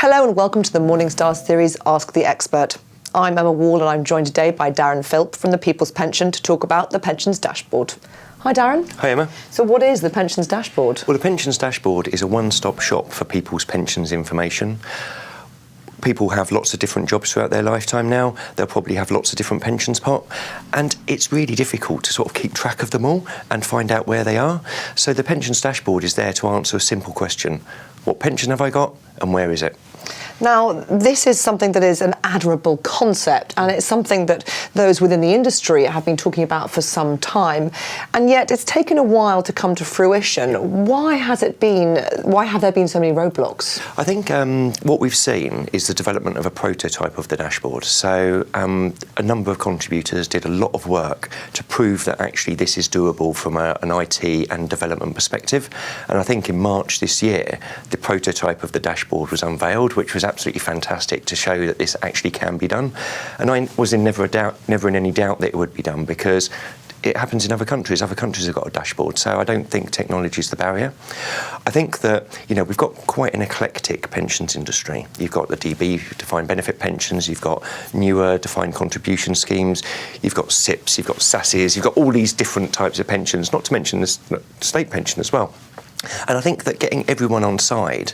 Hello and welcome to the Morningstar series Ask the Expert. I'm Emma Wall and I'm joined today by Darren Philp from the People's Pension to talk about the pensions dashboard. Hi Darren. Hi Emma. So what is the pensions dashboard? Well, the pensions dashboard is a one-stop shop for people's pensions information. People have lots of different jobs throughout their lifetime now. They'll probably have lots of different pensions pot, and it's really difficult to sort of keep track of them all and find out where they are. So the pensions dashboard is there to answer a simple question: what pension have I got and where is it? Now, this is something that is an admirable concept, and it's something that those within the industry have been talking about for some time, and yet it's taken a while to come to fruition. Why have there been so many roadblocks? I think what we've seen is the development of a prototype of the dashboard. So a number of contributors did a lot of work to prove that actually this is doable from an IT and development perspective, and I think in March this year the prototype of the dashboard was unveiled, which was absolutely fantastic to show that this actually can be done. And I was never in any doubt that it would be done, because it happens in other countries. Other countries have got a dashboard, so I don't think technology is the barrier. I think that, we've got quite an eclectic pensions industry. You've got the DB, defined benefit pensions, you've got newer defined contribution schemes, you've got SIPs, you've got SASs, you've got all these different types of pensions, not to mention the state pension as well. And I think that getting everyone on side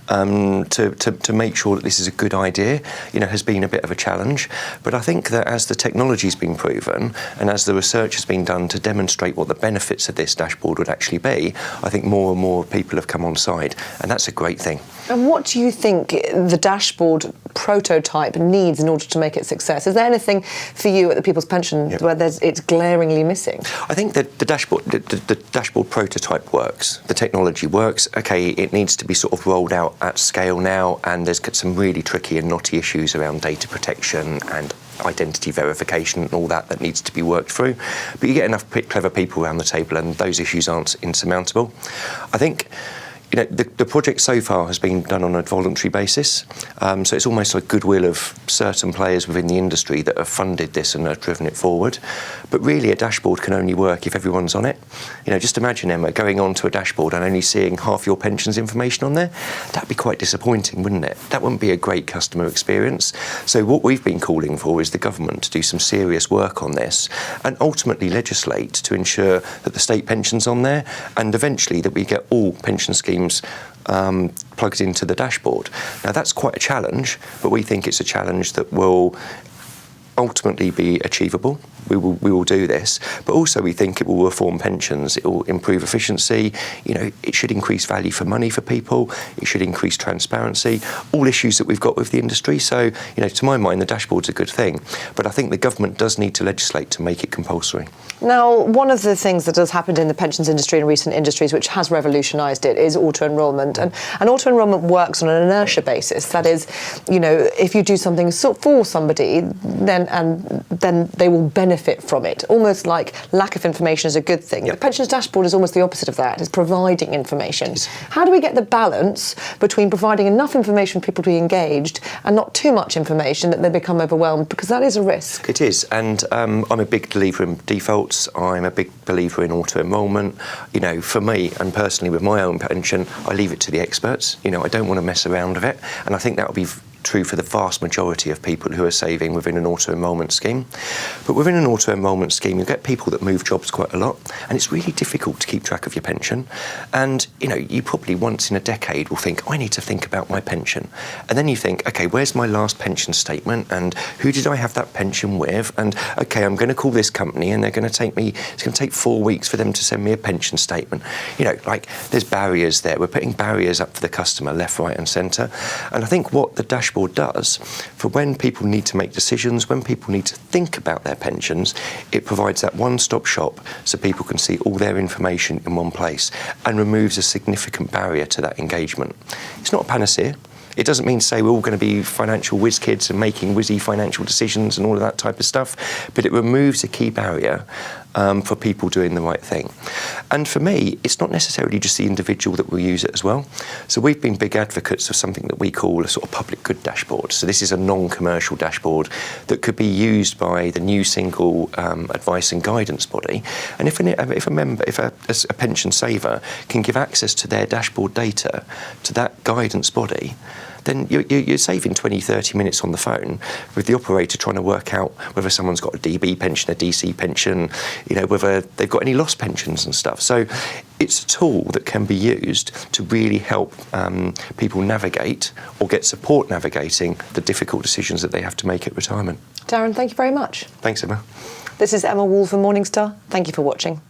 to make sure that this is a good idea, has been a bit of a challenge. But I think that as the technology's been proven and as the research has been done to demonstrate what the benefits of this dashboard would actually be, I think more and more people have come on side, and that's a great thing. And what do you think the dashboard prototype needs in order to make it a success? Is there anything for you at the People's Pension where it's glaringly missing? I think that the dashboard prototype works. The technology works. Okay, it needs to be sort of rolled out at scale now, and there's some really tricky and knotty issues around data protection and identity verification and all that needs to be worked through. But you get enough clever people around the table and those issues aren't insurmountable. I think the project so far has been done on a voluntary basis, so it's almost like goodwill of certain players within the industry that have funded this and have driven it forward. But really, a dashboard can only work if everyone's on it. Just imagine, Emma, going onto a dashboard and only seeing half your pensions information on there. That'd be quite disappointing, wouldn't it? That wouldn't be a great customer experience. So what we've been calling for is the government to do some serious work on this and ultimately legislate to ensure that the state pension's on there, and eventually that we get all pension schemes plugged into the dashboard. Now that's quite a challenge, but we think it's a challenge that will ultimately be achievable. We will do this, but also we think it will reform pensions. It will improve efficiency. It should increase value for money for people. It should increase transparency. All issues that we've got with the industry. So, to my mind, the dashboard's a good thing, but I think the government does need to legislate to make it compulsory. Now, one of the things that has happened in the pensions industry in recent industries, which has revolutionised it, is auto-enrolment. And auto-enrolment works on an inertia basis. That is, if you do something for somebody, then they will benefit from it. Almost like lack of information is a good thing. Yep. The pensions dashboard is almost the opposite of that. It's providing information. How do we get the balance between providing enough information for people to be engaged and not too much information that they become overwhelmed? Because that is a risk. It is, and I'm a big believer in defaults. I'm a big believer in auto-enrolment. For me, and personally with my own pension, I leave it to the experts. I don't want to mess around with it, and I think that will be true for the vast majority of people who are saving within an auto-enrolment scheme. But within an auto-enrolment scheme, you get people that move jobs quite a lot, and it's really difficult to keep track of your pension. And, you probably once in a decade will think, I need to think about my pension. And then you think, okay, where's my last pension statement, and who did I have that pension with? And, okay, I'm going to call this company, and it's going to take 4 weeks for them to send me a pension statement. There's barriers there. We're putting barriers up for the customer, left, right, and centre. And I think what the dashboard does, for when people need to make decisions, when people need to think about their pensions, it provides that one-stop shop so people can see all their information in one place and removes a significant barrier to that engagement. It's not a panacea. It doesn't mean to say we're all going to be financial whiz kids and making whizzy financial decisions and all of that type of stuff, but it removes a key barrier for people doing the right thing. And for me, it's not necessarily just the individual that will use it as well. So we've been big advocates of something that we call a sort of public good dashboard. So this is a non-commercial dashboard that could be used by the new single advice and guidance body. And if a pension saver can give access to their dashboard data to that guidance body, then you're saving 20, 30 minutes on the phone with the operator trying to work out whether someone's got a DB pension, a DC pension, whether they've got any lost pensions and stuff. So it's a tool that can be used to really help people navigate or get support navigating the difficult decisions that they have to make at retirement. Darren, thank you very much. Thanks, Emma. This is Emma Wall for Morningstar. Thank you for watching.